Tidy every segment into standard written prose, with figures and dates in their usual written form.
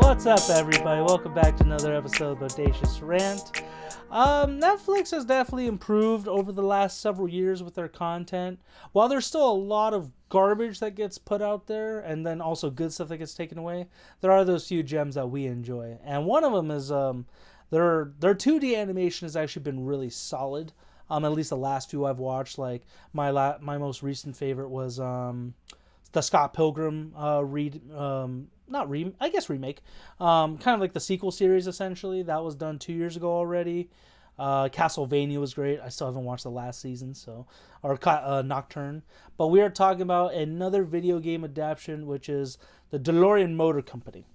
What's up, everybody? Welcome back to another episode of Bodacious Rant. Netflix has definitely improved over the last several years with their content. While there's still a lot of garbage that gets put out there, and then also good stuff that gets taken away, there are those few gems that we enjoy. And one of them is their 2D animation has actually been really solid. At least the last few I've watched. Like my most recent favorite was the Scott Pilgrim remake. Kind of like the sequel series, essentially. That was done 2 years ago already. Castlevania was great. I still haven't watched the last season, or Nocturne. But we are talking about another video game adaptation, which is the DeLorean Motor Company.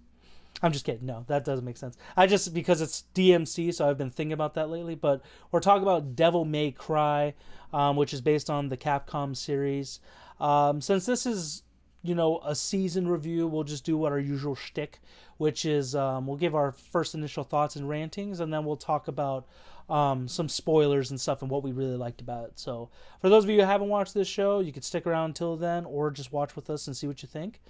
I'm just kidding. No, that doesn't make sense. Because it's DMC, so I've been thinking about that lately. But we're talking about Devil May Cry, which is based on the Capcom series. Since this is, a season review, we'll just do what our usual shtick, which is we'll give our first initial thoughts and rantings, and then we'll talk about some spoilers and stuff and what we really liked about it. So for those of you who haven't watched this show, you could stick around until then, or just watch with us and see what you think.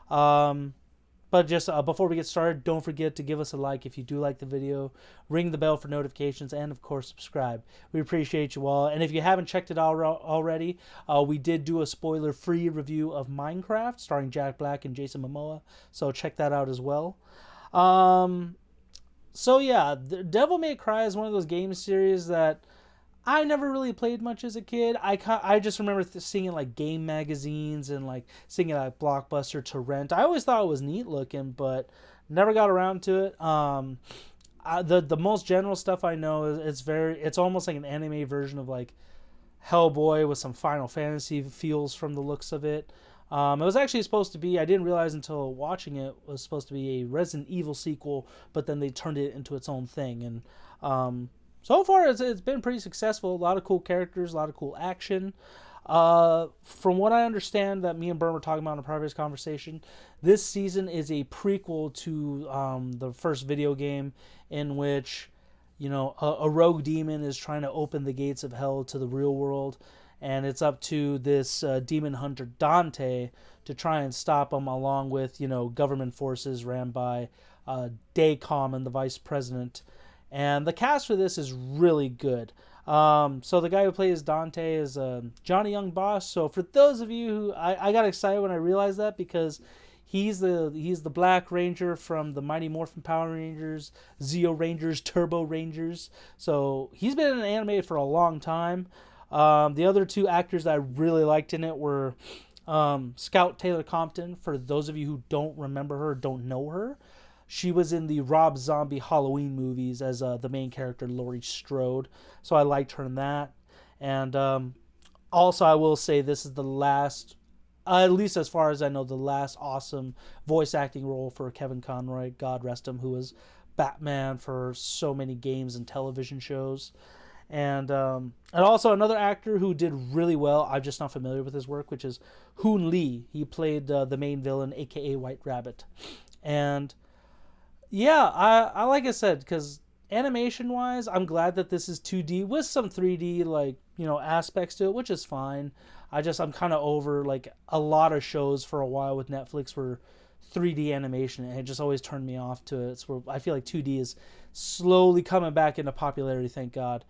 But just before we get started, don't forget to give us a like if you do like the video, ring the bell for notifications, and of course subscribe. We appreciate you all. And if you haven't checked it out already, we did do a spoiler-free review of Minecraft starring Jack Black and Jason Momoa, so check that out as well. So yeah, the Devil May Cry is one of those game series that I never really played much as a kid. I just remember seeing it like game magazines and like seeing it at Blockbuster to rent. I always thought it was neat looking, but never got around to it. The most general stuff I know is it's almost like an anime version of like Hellboy with some Final Fantasy feels from the looks of it. It was actually supposed to be, I didn't realize until watching it, was supposed to be a Resident Evil sequel, but then they turned it into its own thing. And so far, it's been pretty successful. A lot of cool characters, a lot of cool action. From what I understand, that me and Bern were talking about in a previous conversation, this season is a prequel to the first video game, in which, a rogue demon is trying to open the gates of hell to the real world, and it's up to this demon hunter Dante to try and stop him, along with government forces ran by Dacom and the vice president. And the cast for this is really good. So the guy who plays Dante is Johnny Young Boss. So for those of you who... I got excited when I realized that, because he's the Black Ranger from the Mighty Morphin Power Rangers, Zeo Rangers, Turbo Rangers. So he's been in anime for a long time. The other two actors that I really liked in it were Scout Taylor-Compton. For those of you who don't remember her, don't know her, she was in the Rob Zombie Halloween movies as the main character, Laurie Strode. So I liked her in that. And also, I will say this is the last, at least as far as I know, the last awesome voice acting role for Kevin Conroy, God rest him, who was Batman for so many games and television shows. And also another actor who did really well, I'm just not familiar with his work, which is Hoon Lee. He played the main villain, a.k.a. White Rabbit. And yeah, I like I said, because animation-wise, I'm glad that this is 2D with some 3D, aspects to it, which is fine. I'm kind of over, a lot of shows for a while with Netflix were 3D animation, and it just always turned me off to it. So I feel like 2D is slowly coming back into popularity, thank God.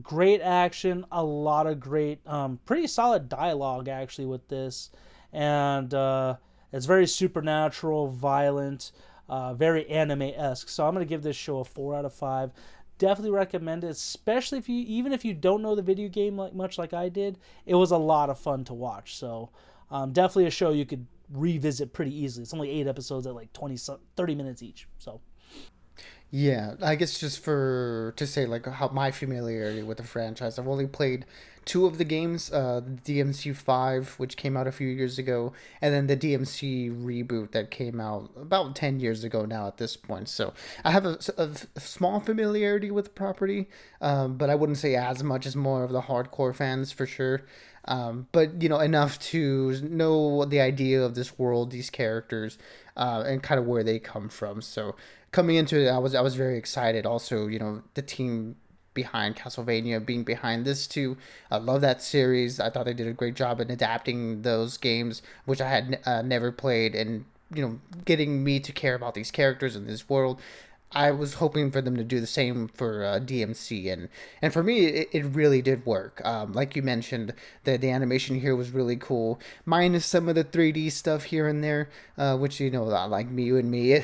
Great action, a lot of great, pretty solid dialogue, actually, with this. And it's very supernatural, violent, very anime-esque. So I'm going to give this show a 4 out of 5. Definitely recommend it, especially even if you don't know the video game much like I did. It was a lot of fun to watch. So definitely a show you could revisit pretty easily. It's only 8 episodes at 30 minutes each. So yeah, I guess just to say how my familiarity with the franchise, I've only played 2 of the games, the DMC 5, which came out a few years ago, and then the DMC reboot that came out about 10 years ago now at this point. So I have a small familiarity with the property, but I wouldn't say as much as more of the hardcore fans for sure. But enough to know the idea of this world, these characters, and kind of where they come from. So coming into it, I was very excited. Also, the team behind Castlevania being behind this too. I love that series. I thought they did a great job in adapting those games, which I had never played, and getting me to care about these characters in this world. I was hoping for them to do the same for DMC, and for me, it really did work. Like you mentioned, the animation here was really cool, minus some of the 3D stuff here and there, which like me, you and me,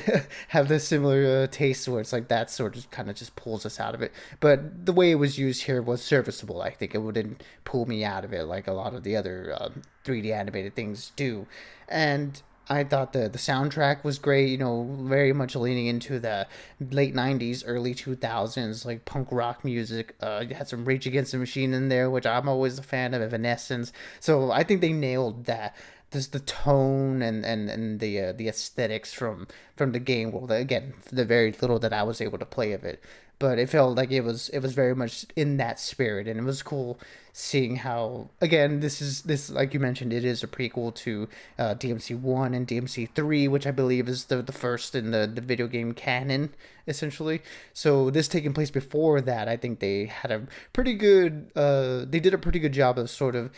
have the similar taste where it's like that sort of kind of just pulls us out of it. But the way it was used here was serviceable. I think it wouldn't pull me out of it like a lot of the other 3D animated things do, and I thought the soundtrack was great, very much leaning into the late 90s, early 2000s, like punk rock music. You had some Rage Against the Machine in there, which I'm always a fan of, Evanescence. So I think they nailed that. Just the tone and the aesthetics from the game. Well, again, the very little that I was able to play of it, but it felt like it was very much in that spirit, and it was cool seeing how, again, this like you mentioned, it is a prequel to DMC 1 and DMC 3, which I believe is the first in the video game canon, essentially. So this taking place before that, I think they had a pretty good they did a pretty good job of sort of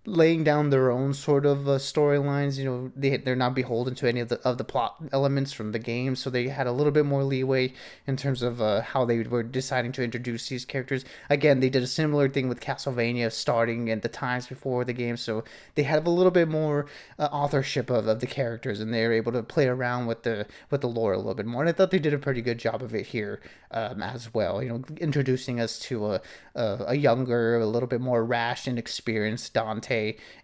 laying down their own sort of storylines. They're not beholden to any of the plot elements from the game, so they had a little bit more leeway in terms of how they were deciding to introduce these characters. Again, they did a similar thing with Castlevania, starting at the times before the game, so they have a little bit more authorship of the characters, and they were able to play around with the lore a little bit more. And I thought they did a pretty good job of it here as well. Introducing us to a younger, a little bit more rash and experienced Dante,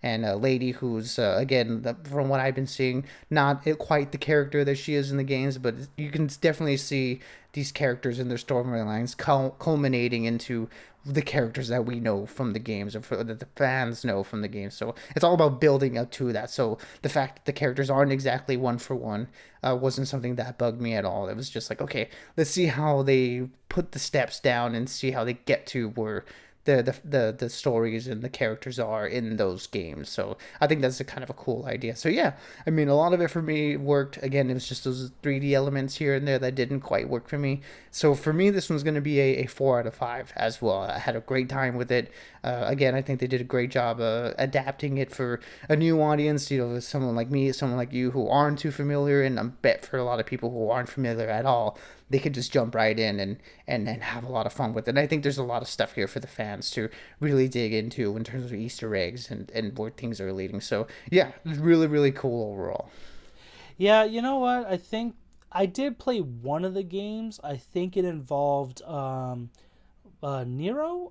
and a lady who's again, from what I've been seeing, not quite the character that she is in the games, but you can definitely see these characters in their storylines culminating into the characters that we know from the games, or that the fans know from the games. So it's all about building up to that. So the fact that the characters aren't exactly one for one wasn't something that bugged me at all. It was just like, okay, let's see how they put the steps down and see how they get to where the stories and the characters are in those games. So I think that's a kind of a cool idea. So yeah, I mean, a lot of it for me worked. Again, it was just those 3D elements here and there that didn't quite work for me. So for me, this one's going to be a 4 out of 5 as well. I had a great time with it. Again, I think they did a great job adapting it for a new audience, someone like me, someone like you who aren't too familiar, and I bet for a lot of people who aren't familiar at all, they could just jump right in and have a lot of fun with it. And I think there's a lot of stuff here for the fans to really dig into in terms of Easter eggs and where things are leading. So yeah, really, really cool overall. Yeah, you know what? I think I did play one of the games. I think it involved Nero.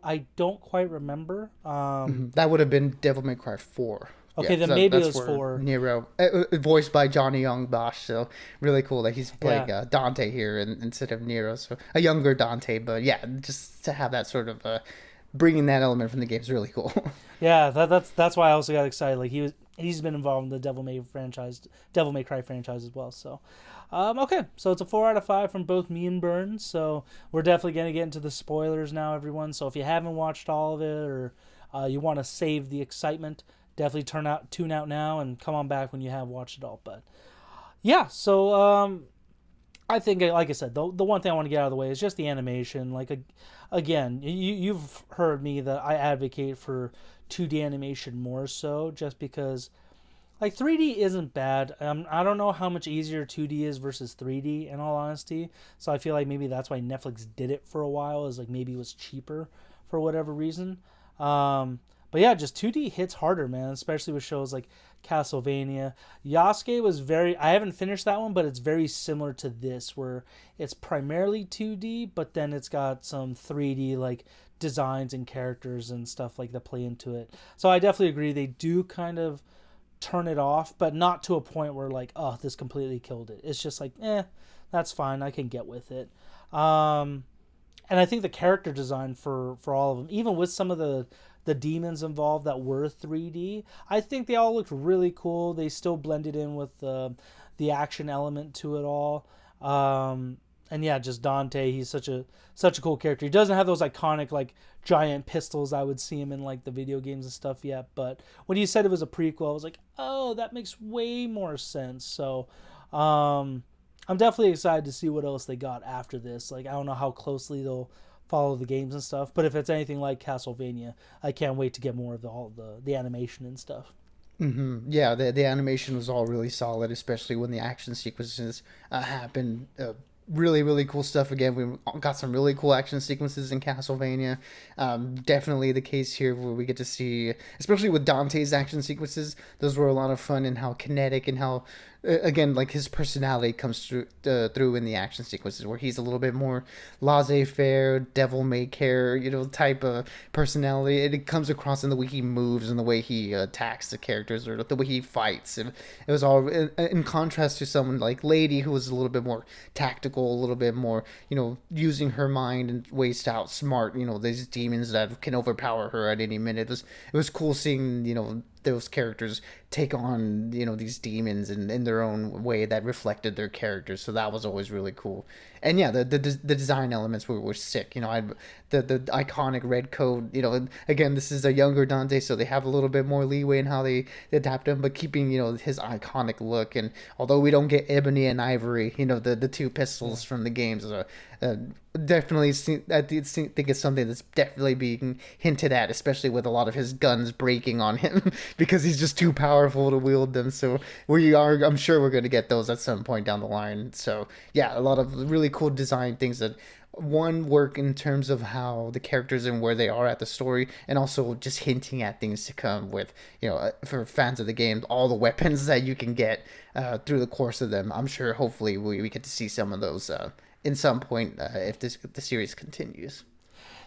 I don't quite remember. That would have been Devil May Cry 4. Okay, Yeah, then so maybe it that's was where for Nero, voiced by Johnny Young Bosch. So really cool that he's playing yeah. Dante here instead of Nero. So a younger Dante, but yeah, just to have that sort of bringing that element from the game is really cool. Yeah, that's why I also got excited. Like he's been involved in the Devil May Cry franchise as well. So, okay, so it's a 4 out of 5 from both me and Burns. So we're definitely gonna get into the spoilers now, everyone. So if you haven't watched all of it, or you want to save the excitement, definitely tune out now and come on back when you have watched it all. But yeah, so I think, like I said, the one thing I want to get out of the way is just the animation. Like, again, you've heard me that I advocate for 2D animation more so, just because, like, 3D isn't bad. I don't know how much easier 2D is versus 3D, in all honesty. So I feel like maybe that's why Netflix did it for a while, is like maybe it was cheaper for whatever reason. But yeah, just 2D hits harder, man, especially with shows like Castlevania. Yasuke was I haven't finished that one, but it's very similar to this, where it's primarily 2D, but then it's got some 3D, like, designs and characters and stuff like that play into it. So I definitely agree, they do kind of turn it off, but not to a point where, like, oh, this completely killed it. It's just like, that's fine, I can get with it. And I think the character design for all of them, even with some of the demons involved that were 3D, I think they all looked really cool. They still blended in with the action element to it all. And yeah, just Dante, he's such a cool character. He doesn't have those iconic, like, giant pistols I would see him in, like, the video games and stuff yet, but when you said it was a prequel, I was like, oh, that makes way more sense. So I'm definitely excited to see what else they got after this. Like, I don't know how closely they'll follow the games and stuff, but if it's anything like Castlevania, I can't wait to get more of all the animation and stuff. Yeah, the animation was all really solid, especially when the action sequences happened. Really, really cool stuff. Again, we got some really cool action sequences in Castlevania. Definitely the case here where we get to see, especially with Dante's action sequences, those were a lot of fun and how kinetic and how, again, like his personality comes through in the action sequences where he's a little bit more laissez-faire, devil may care, type of personality. It comes across in the way he moves and the way he attacks the characters or the way he fights. And it was all in contrast to someone like Lady, who was a little bit more tactical, a little bit more, using her mind and ways to outsmart, these demons that can overpower her at any minute. It was cool seeing, those characters take on these demons in their own way that reflected their characters, so that was always really cool. And yeah, the design elements were sick. The iconic red coat. Again, this is a younger Dante, so they have a little bit more leeway in how they adapt him, but keeping his iconic look. And although we don't get ebony and ivory, the two pistols from the games uh, definitely I think it's something that's definitely being hinted at, especially with a lot of his guns breaking on him because he's just too powerful to wield them. So I'm sure we're going to get those at some point down the line. So yeah, a lot of really cool design things that one work in terms of how the characters and where they are at the story, and also just hinting at things to come with, for fans of the game, all the weapons that you can get through the course of them. I'm sure hopefully we get to see some of those in some point if the series continues.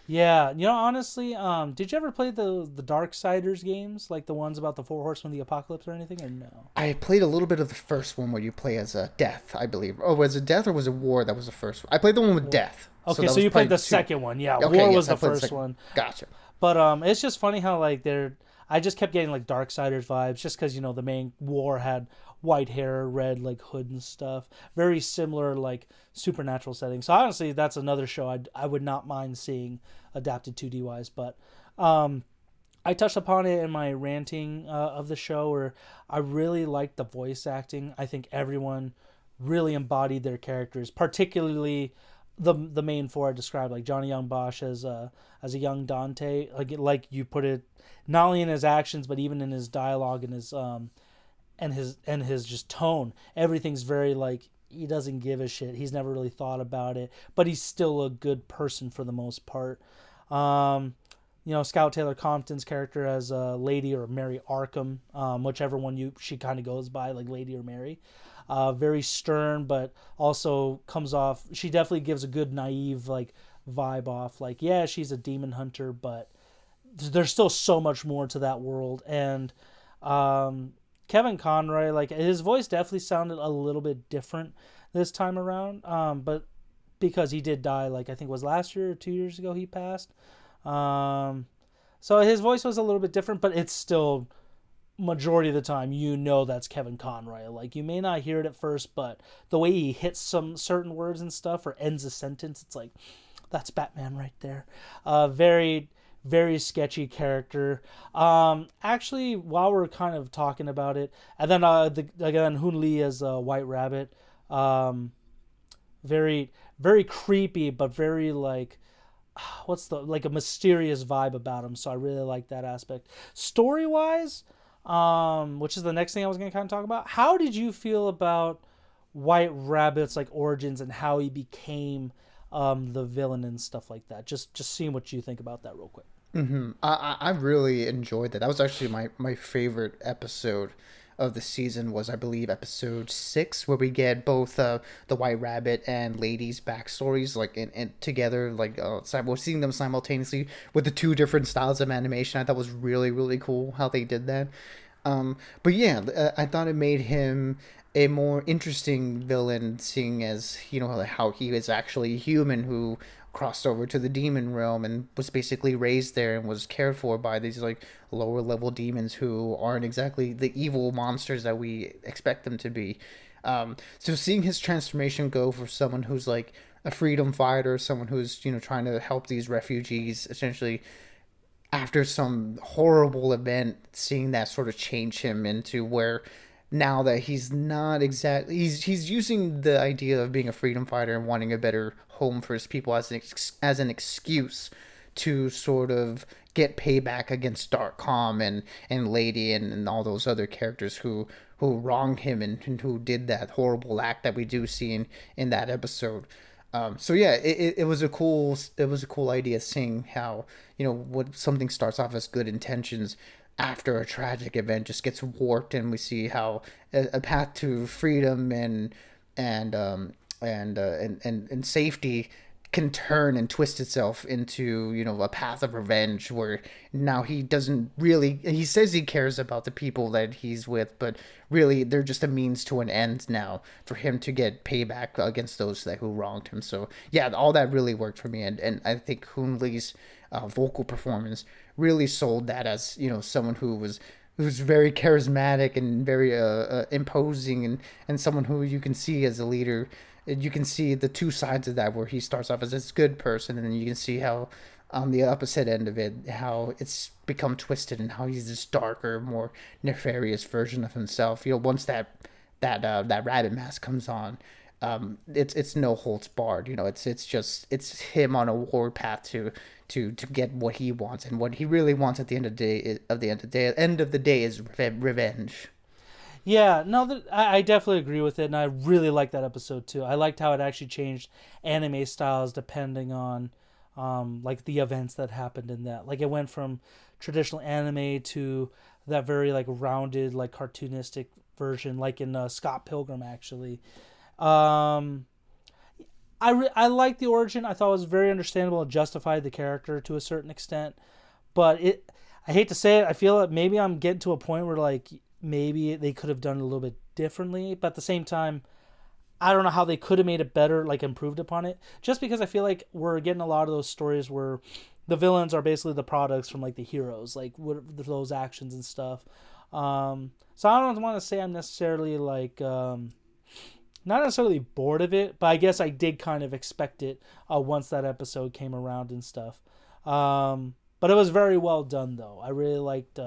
Yeah, honestly, did you ever play the Darksiders games, like the ones about the Four Horsemen of the Apocalypse or anything, or no? I played a little bit of the first one where you play as a Death, I believe. Oh, was it Death or was it War? That was the first one. I played the one with Death. Okay, that so was you played the two. second one. Yeah, Okay, War yes, was I the played the first second. one. Gotcha. But it's just funny how like they're. I just kept getting like Darksiders vibes, just because the main War had white hair, red like hood and stuff. Very similar like supernatural setting. So honestly, that's another show I would not mind seeing adapted 2D wise. But I touched upon it in my ranting of the show, where I really liked the voice acting. I think everyone really embodied their characters, particularly the main four I described, like Johnny Young Bosch as a young Dante, like you put it, not only in his actions but even in his dialogue and his just tone. Everything's very like he doesn't give a shit. He's never really thought about it, but he's still a good person for the most part. Scout Taylor Compton's character as Lady or Mary Arkham, whichever one she kind of goes by, like Lady or Mary. Very stern, but also comes off. She definitely gives a good naive like vibe off. Like, yeah, she's a demon hunter, but there's still so much more to that world. And Kevin Conroy, like his voice definitely sounded a little bit different this time around. But because he did die, like I think it was last year or 2 years ago he passed. So his voice was a little bit different, but it's still majority of the time that's Kevin Conroy. Like you may not hear it at first, but the way he hits some certain words and stuff or ends a sentence, it's like that's Batman right there. Very very sketchy character. Actually, while we're kind of talking about it, and then again Hoon Lee as White Rabbit, very very creepy, but very like what's the like a mysterious vibe about him. So I really like that aspect. Story wise, which is the next thing I was going to kind of talk about. How did you feel about White Rabbit's like origins and how he became the villain and stuff like that? Just seeing what you think about that real quick. I really enjoyed that. That was actually my favorite episode of the season was, I believe, episode 6, where we get both the White Rabbit and Lady's backstories like in together, like we're seeing them simultaneously with the two different styles of animation. I thought was really really cool how they did that. But yeah, I thought it made him a more interesting villain, seeing as how he is actually human who crossed over to the demon realm and was basically raised there and was cared for by these like lower level demons who aren't exactly the evil monsters that we expect them to be. So seeing his transformation go for someone who's like a freedom fighter, someone who's trying to help these refugees essentially after some horrible event, seeing that sort of change him into where now that he's not exactly he's using the idea of being a freedom fighter and wanting a better home for his people as an excuse to sort of get payback against Darkcom and Lady and all those other characters who wronged him and who did that horrible act that we do see in that episode. So yeah, it was a cool idea seeing how, what something starts off as good intentions after a tragic event just gets warped, and we see how a path to freedom and and safety can turn and twist itself into, a path of revenge, where now he says he cares about the people that he's with, but really they're just a means to an end now for him to get payback against those who wronged him. So yeah, all that really worked for me, and I think Hoon Lee's vocal performance really sold that as, someone who's very charismatic and very imposing, and someone who you can see as a leader. You can see the two sides of that, where he starts off as this good person, and then you can see how on the opposite end of it, how it's become twisted, and how he's this darker, more nefarious version of himself. Once that rabbit mask comes on, it's no holds barred. It's him on a warpath to get what he wants, and what he really wants at the end of the day is revenge. Yeah, no, I definitely agree with it, and I really liked that episode too. I liked how it actually changed anime styles depending on, like the events that happened in that. Like it went from traditional anime to that very like rounded, like cartoonistic version, like in Scott Pilgrim actually. Um, I liked the origin. I thought it was very understandable and justified the character to a certain extent, but I hate to say it, I feel that maybe I'm getting to a point where like maybe they could have done it a little bit differently, but at the same time, I don't know how they could have made it better, like improved upon it, just because I feel like we're getting a lot of those stories where the villains are basically the products from like the heroes, like what those actions and stuff. So I don't want to say I'm necessarily like not necessarily bored of it, but I guess I did kind of expect it once that episode came around and stuff. But it was very well done though. I really liked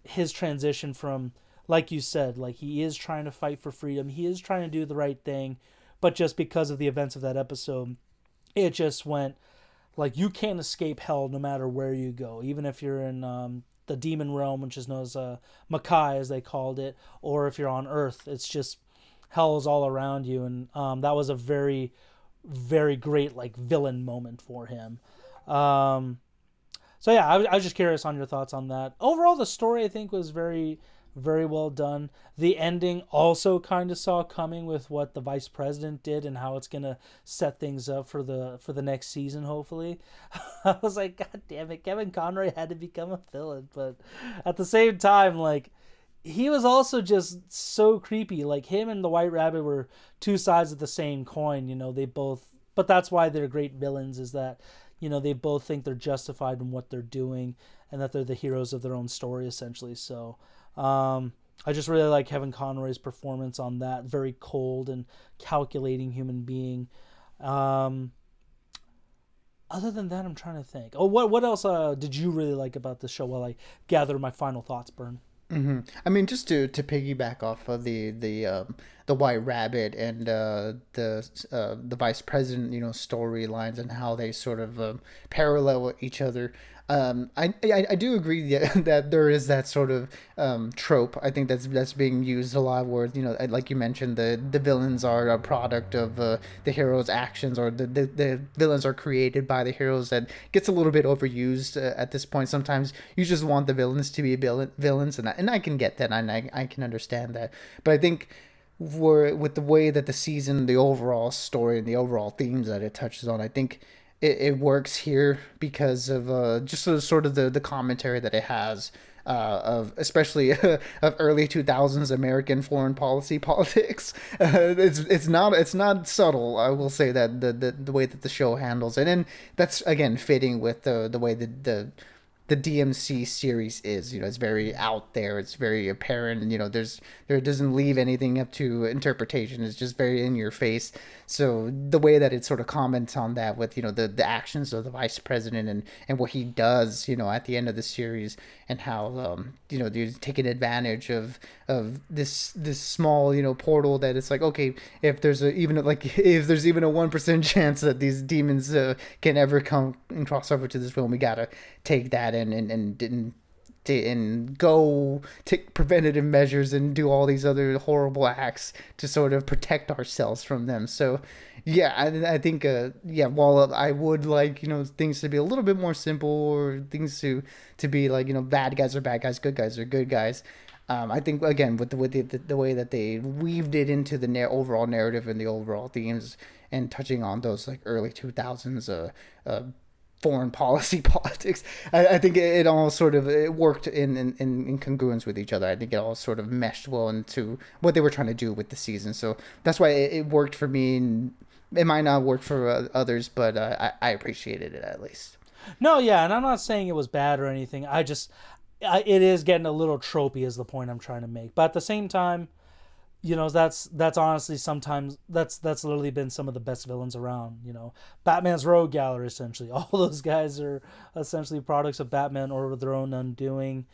his transition from, like you said, like he is trying to fight for freedom, he is trying to do the right thing, but just because of the events of that episode, it just went like you can't escape hell no matter where you go, even if you're in the demon realm, which is known as Makai as they called it, or if you're on Earth, it's just hell is all around you. And that was a very, very great like villain moment for him. So yeah, I was just curious on your thoughts on that. Overall, the story I think was very, very well done. The ending also kind of saw coming with what the vice president did and how it's gonna set things up for the next season. Hopefully, I was like, God damn it, Kevin Conroy had to become a villain, but at the same time, like he was also just so creepy. Like him and the White Rabbit were two sides of the same coin. They both, but that's why they're great villains. Is that they both think they're justified in what they're doing and that they're the heroes of their own story, essentially. So I just really like Kevin Conroy's performance on that very cold and calculating human being. Other than that, I'm trying to think. Oh, what else did you really like about the show while I gather my final thoughts, Bern? I mean, just to piggyback off of the White Rabbit and the vice president, storylines and how they sort of parallel each other. I do agree that there is that sort of trope. I think that's being used a lot, where like you mentioned, the villains are a product of the hero's actions, or the villains are created by the heroes. That gets a little bit overused at this point. Sometimes you just want the villains to be villains, and I can get that, and I can understand that. But I think with the way that the season, the overall story, and the overall themes that it touches on, I think it works here because of just sort of the commentary that it has of especially of early 2000s American foreign policy politics. It's not subtle. I will say that the way that the show handles it, and that's again fitting with the way that the DMC series is. It's very out there. It's very apparent, and there doesn't leave anything up to interpretation. It's just very in your face. So the way that it sort of comments on that with the actions of the vice president and what he does at the end of the series, and how they're taking advantage of this small portal, that it's like, okay, if there's even a 1% chance that these demons can ever come and cross over to this realm, we gotta take that and go take preventative measures and do all these other horrible acts to sort of protect ourselves from them. So yeah, I think while I would like things to be a little bit more simple, or things to be like bad guys are bad guys, good guys are good guys, I think again with the way that they weaved it into the overall narrative and the overall themes, and touching on those like early 2000s foreign policy politics, I think it all sort of it worked in congruence with each other. I think it all sort of meshed well into what they were trying to do with the season. So that's why it worked for me, and it might not work for others, but I appreciated it at least. No, yeah, and I'm not saying it was bad or anything. It is getting a little tropey, is the point I'm trying to make. But at the same time, that's honestly sometimes that's literally been some of the best villains around. Batman's rogue gallery, essentially. All those guys are essentially products of Batman or their own undoing.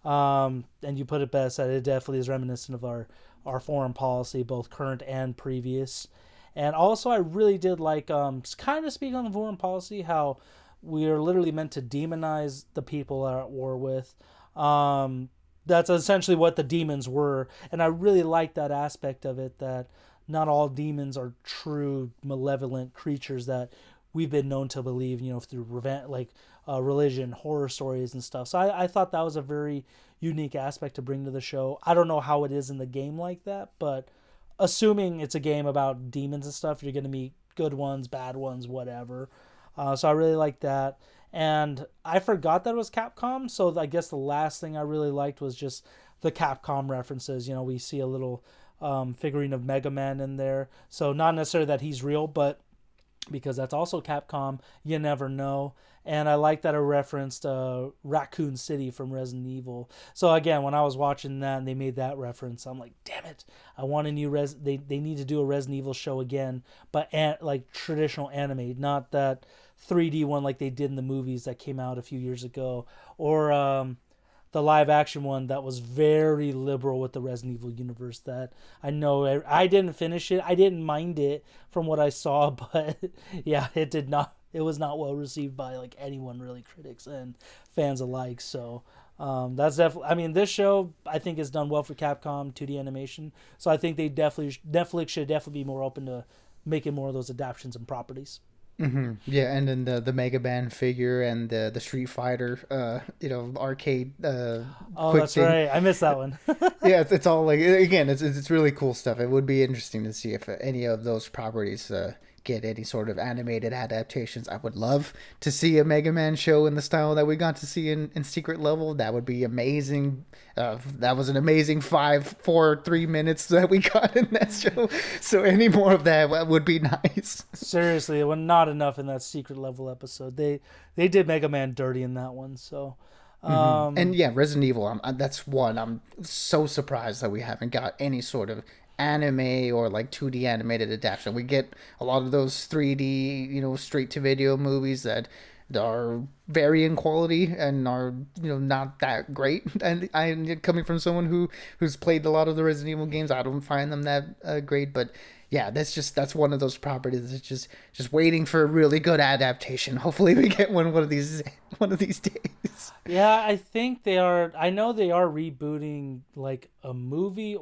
And you put it best that it definitely is reminiscent of our foreign policy, both current and previous. And also, I really did like kind of speak on the foreign policy, how we are literally meant to demonize the people we're at war with. That's essentially what the demons were, and I really like that aspect of it, that not all demons are true malevolent creatures that we've been known to believe, through religion, horror stories and stuff. So I thought that was a very unique aspect to bring to the show. I don't know how it is in the game like that, but assuming it's a game about demons and stuff, you're going to meet good ones, bad ones, whatever. So I really like that. And I forgot that it was Capcom, so I guess the last thing I really liked was just the Capcom references. We see a little figurine of Mega Man in there. So not necessarily that he's real, but because that's also Capcom, you never know. And I like that it referenced Raccoon City from Resident Evil. So again, when I was watching that and they made that reference, I'm like, damn it, I want a new they need to do a Resident Evil show again, but like traditional anime, not that 3D one like they did in the movies that came out a few years ago, or the live action one that was very liberal with the Resident Evil universe. That I know I didn't finish it. I didn't mind it from what I saw, but yeah, it did not. It was not well received by like anyone, really, critics and fans alike. So that's definitely. I mean, this show I think is done well for Capcom 2D animation. So I think they Netflix should definitely be more open to making more of those adaptations and properties. Mm-hmm. Yeah, and then the Mega Man figure and the Street Fighter, arcade. Oh, quick that's thing. right. I missed that one. Yeah, it's all like, again, it's really cool stuff. It would be interesting to see if any of those properties get any sort of animated adaptations. I would love to see a Mega Man show in the style that we got to see in Secret Level. That would be amazing. That was an amazing 3 minutes that we got in that show. So any more of that would be nice. Seriously, it was not enough in that Secret Level episode. They did Mega Man dirty in that one. So. And yeah, Resident Evil. That's one. I'm so surprised that we haven't got any sort of anime or like 2D animated adaptation. We get a lot of those 3D, straight to video movies that are varying quality and are not that great. And I, coming from someone who's played a lot of the Resident Evil games, I don't find them that great. But yeah, that's one of those properties that's just waiting for a really good adaptation. Hopefully we get one of these days. Yeah, I think they are. I know they are rebooting like a movie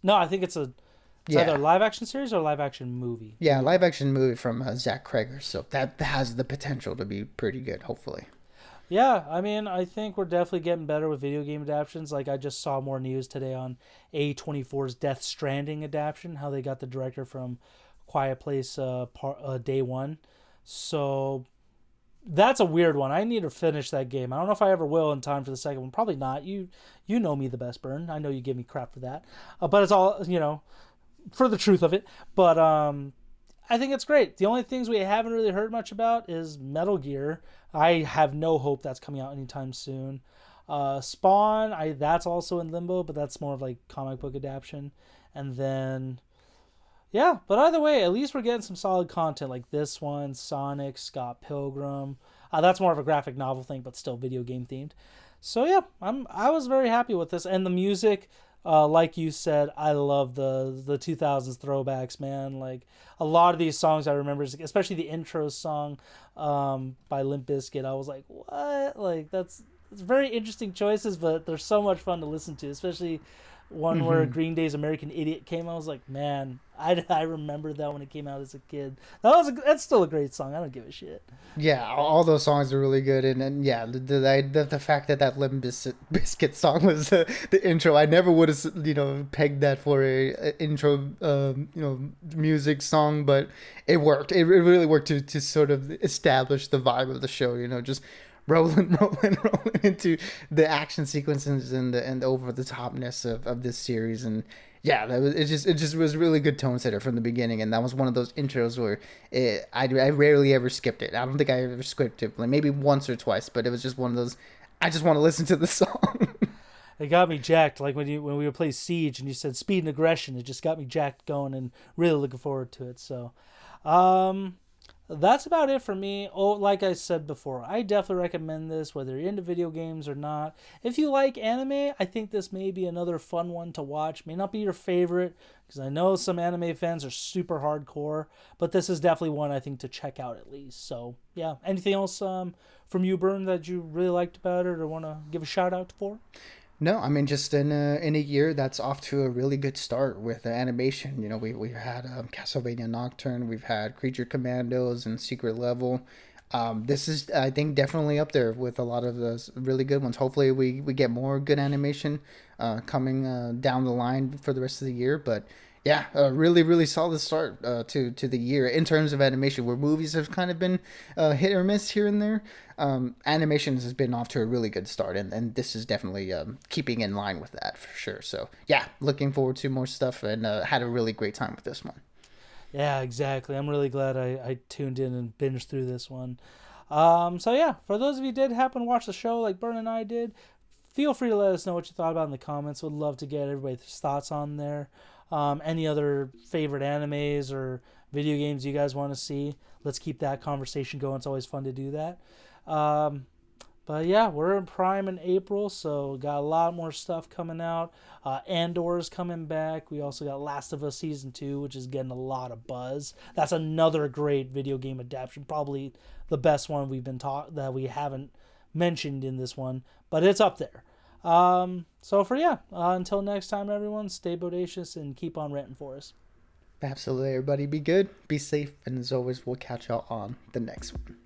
no, I think it's either a live action series or a live action movie. Yeah, live action movie from Zach Kreger. So that has the potential to be pretty good, hopefully. Yeah, I mean, I think we're definitely getting better with video game adaptations. Like, I just saw more news today on A24's Death Stranding adaptation, how they got the director from Quiet Place Day One. So that's a weird one. I need to finish that game. I don't know if I ever will in time for the second one. Probably not. You know me the best, Burn. I know you give me crap for that. But it's all, for the truth of it. But I think it's great. The only things we haven't really heard much about is Metal Gear. I have no hope that's coming out anytime soon. Spawn, that's also in limbo, but that's more of like comic book adaptation. And then yeah, but either way, at least we're getting some solid content like this one, Sonic, Scott Pilgrim. That's more of a graphic novel thing, but still video game themed. So yeah, I was very happy with this, and the music, like you said, I love the 2000s throwbacks, man. Like a lot of these songs I remember, especially the intro song, by Limp Bizkit. I was like, what? Like that's it's very interesting choices, but they're so much fun to listen to, especially one where Green Day's American Idiot came out. I was like, man, I remember that when it came out as a kid. That's still a great song. I don't give a shit. Yeah, all those songs are really good, and yeah, the fact that Limp Bizkit song was the intro, I never would have pegged that for a intro music song, but it worked. It really worked to sort of establish the vibe of the show. Just rolling, rolling into the action sequences and the over the topness of this series. And yeah, it just was really good tone setter from the beginning. And that was one of those intros where I rarely ever skipped it. I don't think I ever skipped it, like maybe once or twice, but it was just one of those. I just want to listen to the song. It got me jacked. Like when we were playing Siege and you said speed and aggression, it just got me jacked going and really looking forward to it. So, that's about it for me. Oh, like I said before, I definitely recommend this, whether you're into video games or not. If you like anime, I think this may be another fun one to watch. May not be your favorite, because I know some anime fans are super hardcore, but this is definitely one I think to check out at least. So, yeah. Anything else from you, Bern, that you really liked about it or want to give a shout out for? No, I mean just in a year that's off to a really good start with animation. We've had Castlevania Nocturne, we've had Creature Commandos and Secret Level. This is, I think, definitely up there with a lot of those really good ones. Hopefully, we get more good animation coming down the line for the rest of the year. But yeah, a really really solid start to the year in terms of animation, where movies have kind of been hit or miss here and there. Animation has been off to a really good start, and this is definitely keeping in line with that for sure. So yeah, looking forward to more stuff, and had a really great time with this one. Yeah, exactly. I'm really glad I tuned in and binged through this one. So yeah, for those of you who did happen to watch the show like Bern and I did, feel free to let us know what you thought about in the comments. Would love to get everybody's thoughts on there. Any other favorite animes or video games you guys want to see? Let's keep that conversation going. It's always fun to do that. But yeah, we're in Prime in April, so got a lot more stuff coming out. Andor's coming back. We also got Last of Us Season 2, which is getting a lot of buzz. That's another great video game adaptation. Probably the best one that we haven't mentioned in this one, but it's up there. Until next time, everyone, stay bodacious and keep on ranting for us. Absolutely, everybody. Be good, be safe, and as always, we'll catch y'all on the next one.